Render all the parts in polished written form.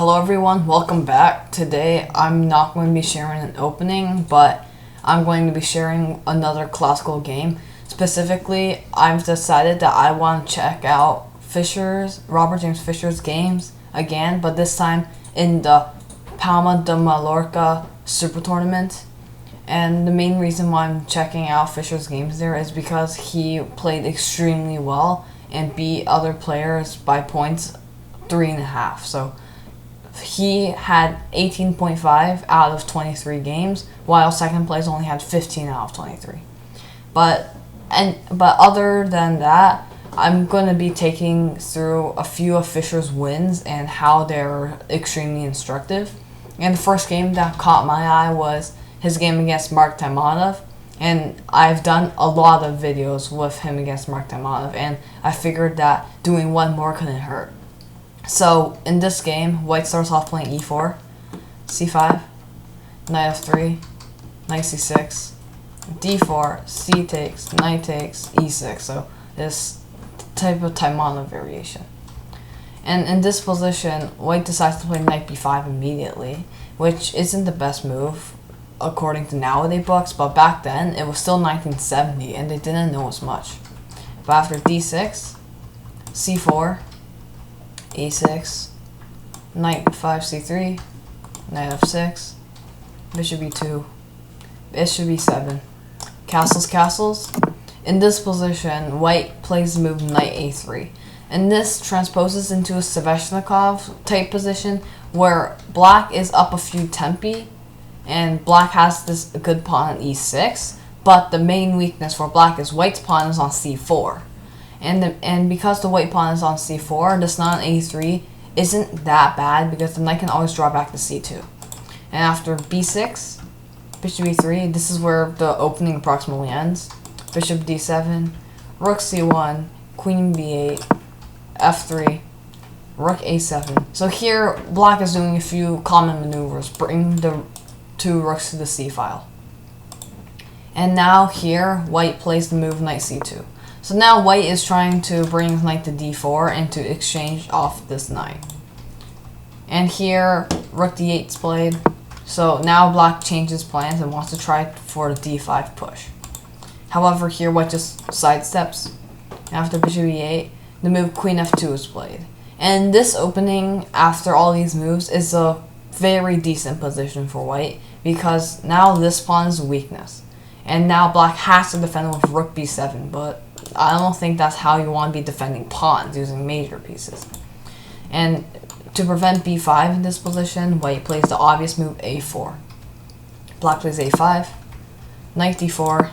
Hello everyone, welcome back. Today I'm not going to be sharing an opening, but I'm going to be sharing another classical game. Specifically, I've decided that I want to check out Robert James Fischer's games again, but this time in the Palma de Mallorca Super Tournament. And the main reason why I'm checking out Fischer's games there is because he played extremely well and beat other players by points 3.5. So he had 18.5 out of 23 games, while second place only had 15 out of 23. But other than that, I'm going to be taking through a few of Fischer's wins and how they're extremely instructive. And the first game that caught my eye was his game against Mark Taimanov. And I've done a lot of videos with him against Mark Taimanov, and I figured that doing one more couldn't hurt. So, in this game, white starts off playing e4, c5, knight f3, knight c6, d4, c takes, knight takes, e6. So, this type of Taimanov variation. And in this position, white decides to play knight b5 immediately, which isn't the best move according to nowadays books, but back then, it was still 1970, and they didn't know as much. But after d6, c4, a6, knight 5 c3, knight f6, bishop e2, bishop e7, castles. In this position, white plays the move knight a3, and this transposes into a Sveshnikov type position where black is up a few tempi and black has this good pawn on e6, but the main weakness for black is white's pawn is on c4. And because the white pawn is on c4, this knight on a3 isn't that bad because the knight can always draw back to c2. And after b6, bishop e3, this is where the opening approximately ends. Bishop d7, rook c1, queen b8, f3, rook a7. So here, black is doing a few common maneuvers, bringing the two rooks to the c file. And now here, white plays the move knight c2. So now white is trying to bring knight to d4 and to exchange off this knight. And here, rook d8 is played. So now black changes plans and wants to try for the d5 push. However, here white just sidesteps. After bishop e8, the move queen f2 is played. And this opening, after all these moves, is a very decent position for white because now this pawn is a weakness. And now black has to defend with rook b7, but I don't think that's how you want to be defending pawns using major pieces. And to prevent b5 in this position, white plays the obvious move a4. Black plays a5, knight d4,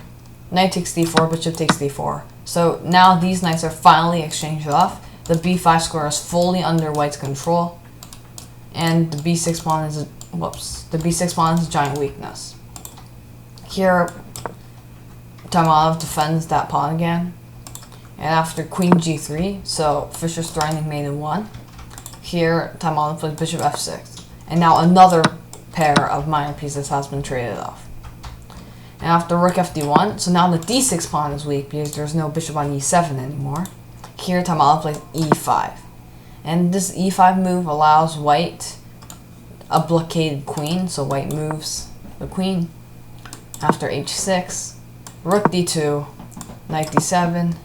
knight takes d4, bishop takes d4. So now these knights are finally exchanged off. The b5 square is fully under white's control, and the b6 pawn is a giant weakness. Here, Taimanov defends that pawn again. And after queen g3, so Fischer's threatening mate in 1. Here, Taimanov plays bishop f6. And now another pair of minor pieces has been traded off. And after rook fd1, so now the d6 pawn is weak because there's no bishop on e7 anymore. Here, Taimanov plays e5. And this e5 move allows white a blockaded queen, so white moves the queen. After h6, rook d2, knight d7,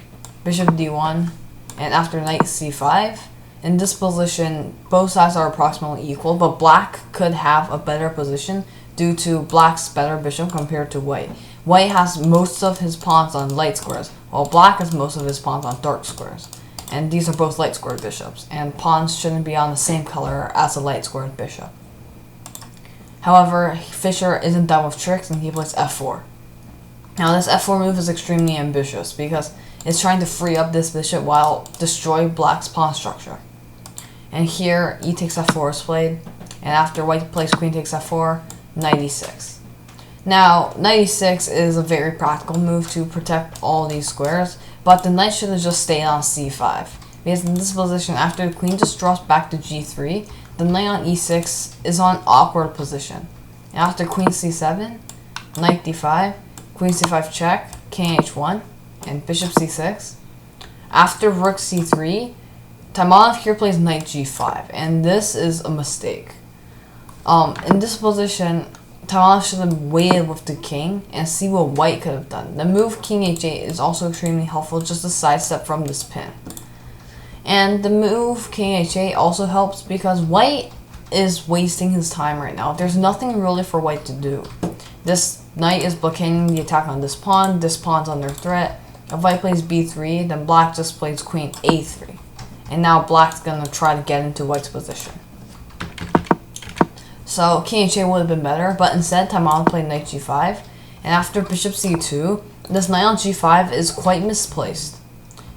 bishop d1, and after knight c5, in this position, both sides are approximately equal, but black could have a better position due to black's better bishop compared to white. White has most of his pawns on light squares, while black has most of his pawns on dark squares. And these are both light squared bishops, and pawns shouldn't be on the same color as a light squared bishop. However, Fischer isn't done with tricks and he plays f4. Now this f4 move is extremely ambitious because it's trying to free up this bishop while destroy black's pawn structure. And here, e takes f4 is played, and after white plays queen takes f4, knight e6. Now, knight e6 is a very practical move to protect all these squares, but the knight should have just stayed on c5. Because in this position, after the queen just drops back to g3, the knight on e6 is on awkward position. And after queen c7, knight d5, queen c5 check, king h1, and bishop c6. After rook c3, Taimanov here plays knight g5, and this is a mistake. In this position, Taimanov should have waited with the king and see what white could have done. The move king h8 is also extremely helpful, just a sidestep from this pin. And the move king h8 also helps because white is wasting his time right now. There's nothing really for white to do. This knight is blockading the attack on this pawn's under threat. If white plays b3, then black just plays queen a3. And now black's gonna try to get into white's position. So king h8 would have been better, but instead Taimanov played knight g5. And after bishop c2, this knight on g5 is quite misplaced.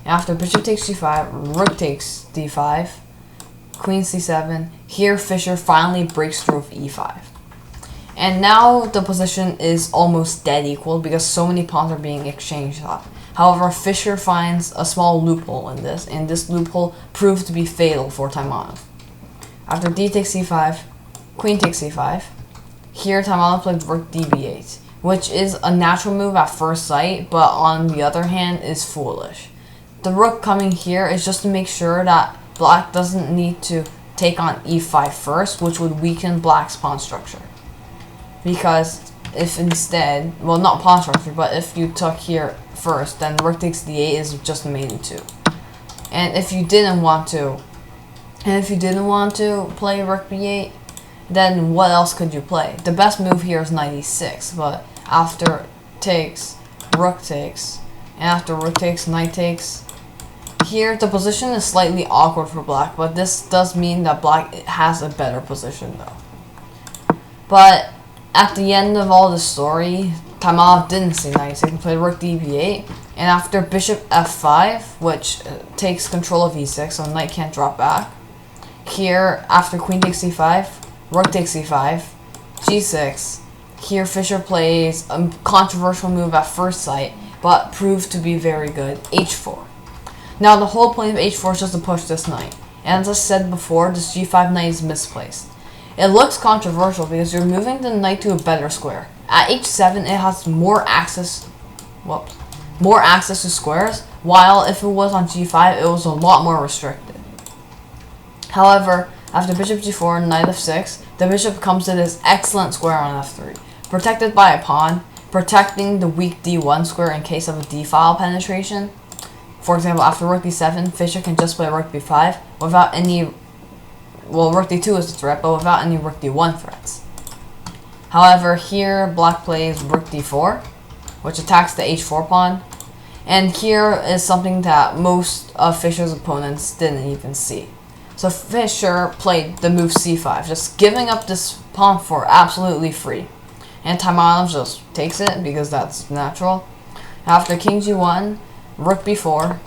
And after bishop takes g5, rook takes d5, queen c7. Here Fischer finally breaks through with e5. And now the position is almost dead equal because so many pawns are being exchanged off. However, Fischer finds a small loophole in this, and this loophole proved to be fatal for Taimanov. After d takes c5, queen takes c5. Here Taimanov played rook db8, which is a natural move at first sight, but on the other hand is foolish. The rook coming here is just to make sure that black doesn't need to take on e5 first, which would weaken black's pawn structure. Because if instead, well, not pawn structure, but if you took here first, then rook takes d8 is just made in two. And if you didn't want to play rook b8, then what else could you play? The best move here is knight e6, but after takes, rook takes, and after rook takes, knight takes. Here, the position is slightly awkward for black, but this does mean that black has a better position though. But at the end of all the story, Taimanov didn't see knight, so he played rook db8, and after bishop f5, which takes control of e6, so knight can't drop back. Here, after queen takes c5, rook takes c5, g6. Here Fischer plays a controversial move at first sight, but proved to be very good, h4. Now the whole point of h4 is just to push this knight, and as I said before, this g5 knight is misplaced. It looks controversial because you're moving the knight to a better square. At h7 it has more access to squares, while if it was on g5 it was a lot more restricted. However, after bishop g4, knight f6, the bishop comes to this excellent square on f3, protected by a pawn, protecting the weak d1 square in case of a d-file penetration. For example, after rook d7, Fischer can just play rook b5 without any, well, rook d2 is a threat, but without any rook d1 threats. However, here black plays rook d4, which attacks the h4 pawn, and here is something that most of Fischer's opponents didn't even see. So Fischer played the move c5, just giving up this pawn for absolutely free. And Taimanov just takes it because that's natural. After king g1, rook b4,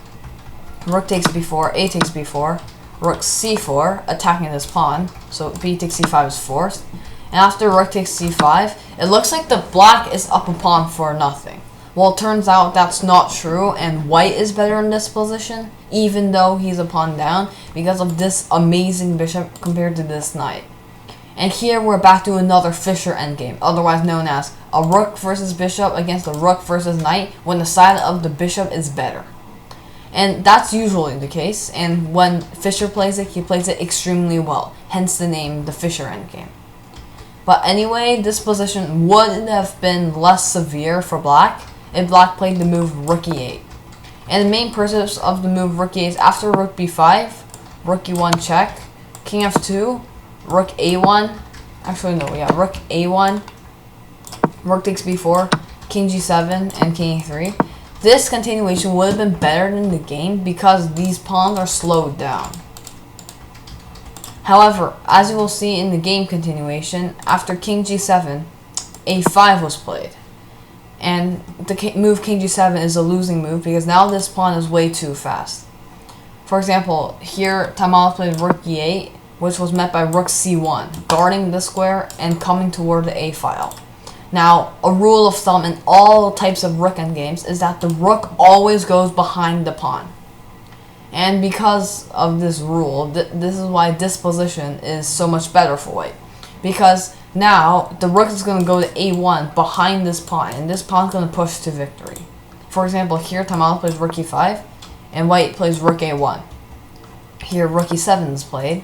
rook takes b4, a takes b4, rook c4, attacking this pawn, so b takes c5 is forced. And after rook takes c5, it looks like the black is up a pawn for nothing. Well, it turns out that's not true, and white is better in this position, even though he's a pawn down, because of this amazing bishop compared to this knight. And here we're back to another Fischer endgame, otherwise known as a rook versus bishop against a rook versus knight, when the side of the bishop is better. And that's usually the case, and when Fischer plays it, he plays it extremely well, hence the name, the Fischer endgame. But anyway, this position would have been less severe for black if black played the move rook e8. And the main purpose of the move rook e8 is after rook b5, rook e1 check, king f2, rook a1, rook a1, rook takes b4, king g7, and king e3. This continuation would have been better than the game because these pawns are slowed down. However, as you will see in the game continuation, after king g7, a5 was played. And the move king g7 is a losing move because now this pawn is way too fast. For example, here Taimanov played rook e8, which was met by rook c1, guarding the square and coming toward the a file. Now, a rule of thumb in all types of rook endgames is that the rook always goes behind the pawn. And because of this rule, this is why this position is so much better for white. Because now, the rook is going to go to a1 behind this pawn, and this pawn is going to push to victory. For example, here Taimanov plays rook e5, and white plays rook a1. Here rook e7 is played.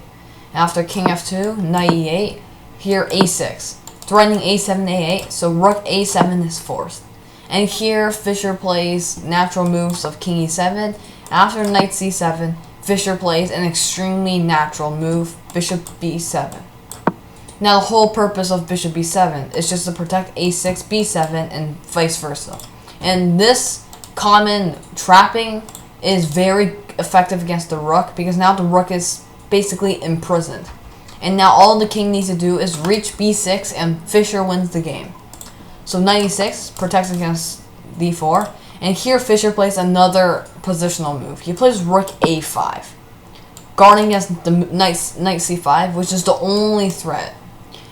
After king f2, knight e8. Here a6, threatening a7, a8, so rook a7 is forced. And here Fischer plays natural moves of king e7. After knight c7, Fischer plays an extremely natural move, bishop b7. Now the whole purpose of bishop b7 is just to protect a6, b7, and vice versa. And this common trapping is very effective against the rook, because now the rook is basically imprisoned. And now all the king needs to do is reach b6 and Fischer wins the game. So knight e6 protects against d4. And here Fischer plays another positional move. He plays rook a5, guarding against the knight c5, which is the only threat.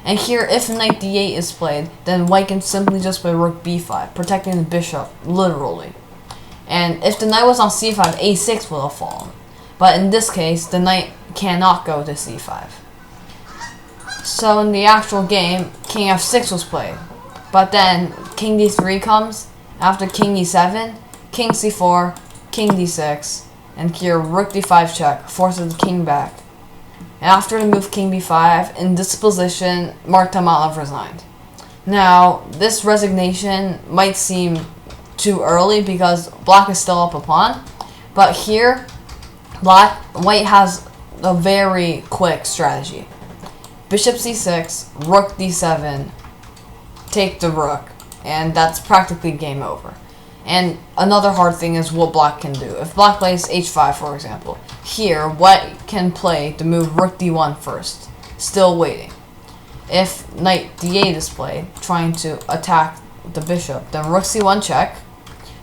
And here, if knight d8 is played, then white can simply just play rook b5, protecting the bishop, literally. And if the knight was on c5, a6 would have fallen. But in this case, the knight cannot go to c5. So in the actual game, king f6 was played. But then, king d3 comes. After king e7, king c4, king d6, and here rook d5 check forces the king back. And after the move king b5, in this position, Mark Taimanov resigned. Now, this resignation might seem too early because black is still up a pawn, but here, white has a very quick strategy. Bishop c6, rook d7, take the rook, and that's practically game over. And another hard thing is what black can do. If black plays h5, for example, here white can play the move rook d1 first, still waiting. If knight d8 is played, trying to attack the bishop, then rook c1 check,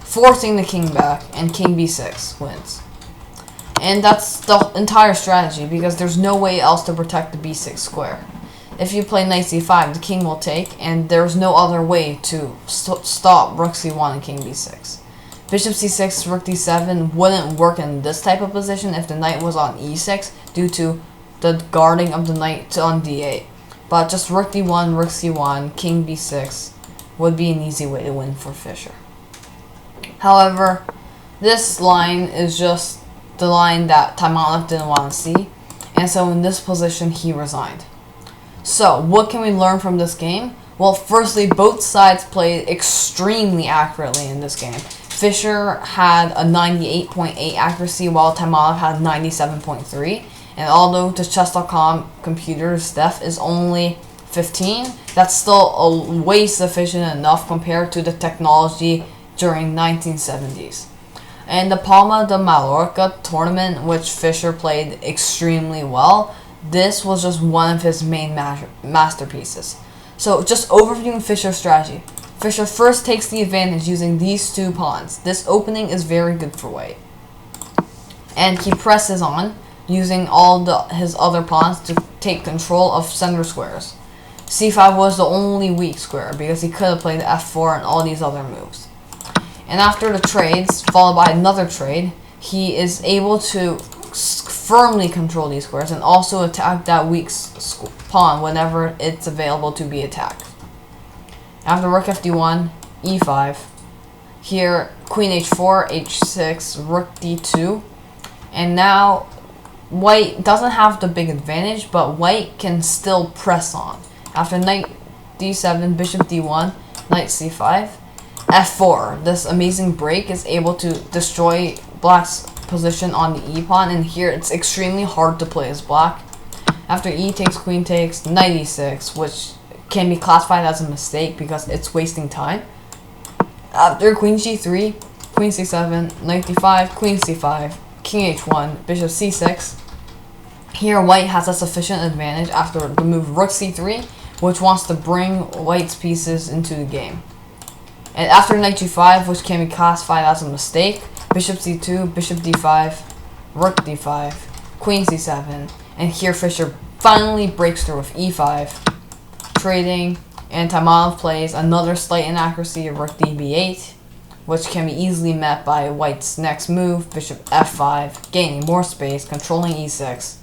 forcing the king back, and king b6 wins. And that's the entire strategy, because there's no way else to protect the b6 square. If you play knight c5, the king will take, and there's no other way to stop rook c1 and king b6. Bishop c6, rook d7 wouldn't work in this type of position if the knight was on e6 due to the guarding of the knight on d8. But just rook d1, rook c1, king b6 would be an easy way to win for Fischer. However, this line is just the line that Taimanov didn't want to see, and so in this position he resigned. So, what can we learn from this game? Well, firstly, both sides played extremely accurately in this game. Fischer had a 98.8 accuracy while Taimanov had 97.3. And although the chess.com computer's def is only 15, that's still way sufficient enough compared to the technology during 1970s. And the Palma de Mallorca tournament, which Fischer played extremely well, this was just one of his main masterpieces. So just overviewing Fischer's strategy. Fischer first takes the advantage using these two pawns. This opening is very good for white. And he presses on, using all his other pawns to take control of center squares. c5 was the only weak square because he could have played f4 and all these other moves. And after the trades, followed by another trade, he is able to firmly control these squares and also attack that weak pawn whenever it's available to be attacked. After rook fd1, e5, here queen h4, h6, rook d2, and now white doesn't have the big advantage, but white can still press on. After knight d7, bishop d1, knight c5, f4. This amazing break is able to destroy black's position on the e-pawn, and here it's extremely hard to play as black. After e takes, queen takes, knight e6, which can be classified as a mistake because it's wasting time. After queen g3, queen c7, knight d5, queen c5, king h1, bishop c6. Here white has a sufficient advantage after the move rook c3, which wants to bring white's pieces into the game. And after knight g5, which can be classified as a mistake, bishop c2, bishop d5, rook d5, queen c7, and here Fischer finally breaks through with e5, trading, and Taimanov plays another slight inaccuracy of rook db8, which can be easily met by white's next move, bishop f5, gaining more space, controlling e6.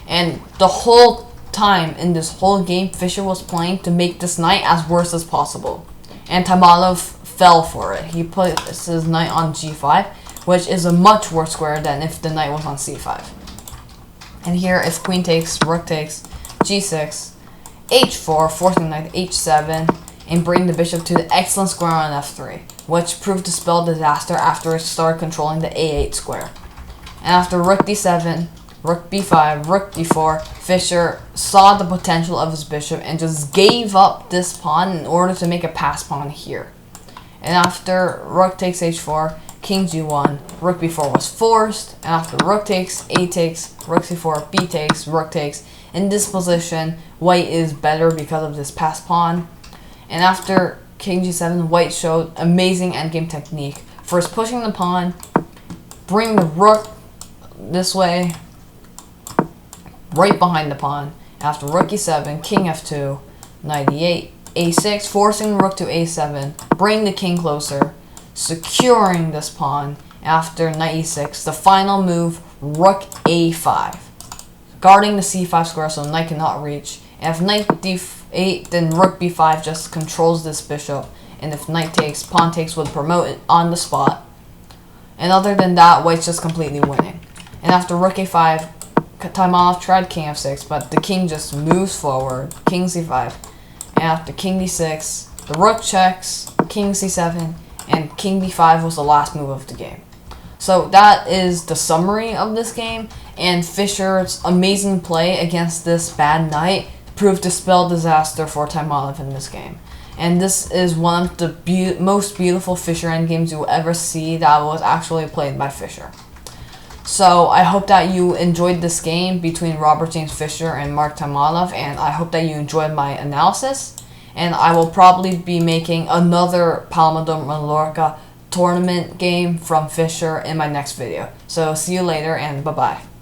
And the whole time in this whole game, Fischer was playing to make this knight as worse as possible. And Taimanov fell for it. He put his knight on g5, which is a much worse square than if the knight was on c5. And here if queen takes, rook takes, g6, h4, forcing knight h7, and bring the bishop to the excellent square on f3, which proved to spell disaster after it started controlling the a8 square. And after rook d7, rook b5, rook d4, Fischer saw the potential of his bishop and just gave up this pawn in order to make a pass pawn here. And after rook takes h4, king g1, rook b4 was forced, and after rook takes, a takes, rook c4, b takes, rook takes. In this position, white is better because of this pass pawn. And after king g7, white showed amazing endgame technique. First pushing the pawn, bring the rook this way, right behind the pawn. After rook e7, king f2, knight e8, a6, forcing the rook to a7, bring the king closer, securing this pawn. After knight e6, the final move, rook a5, guarding the c5 square so knight cannot reach. And if knight d8, then rook b5 just controls this bishop. And if knight takes, pawn takes would promote it on the spot. And other than that, white's just completely winning. And after rook a5, Taimanov tried king f6, but the king just moves forward, king c5. And after king d6, the rook checks, king c7, and king b5 was the last move of the game. So that is the summary of this game, and Fischer's amazing play against this bad knight proved to spell disaster for Taimanov in this game. And this is one of the most beautiful Fischer endgames you will ever see that was actually played by Fischer. So I hope that you enjoyed this game between Robert James Fischer and Mark Taimanov, and I hope that you enjoyed my analysis. And I will probably be making another Palma de Mallorca tournament game from Fischer in my next video. So see you later, and bye-bye.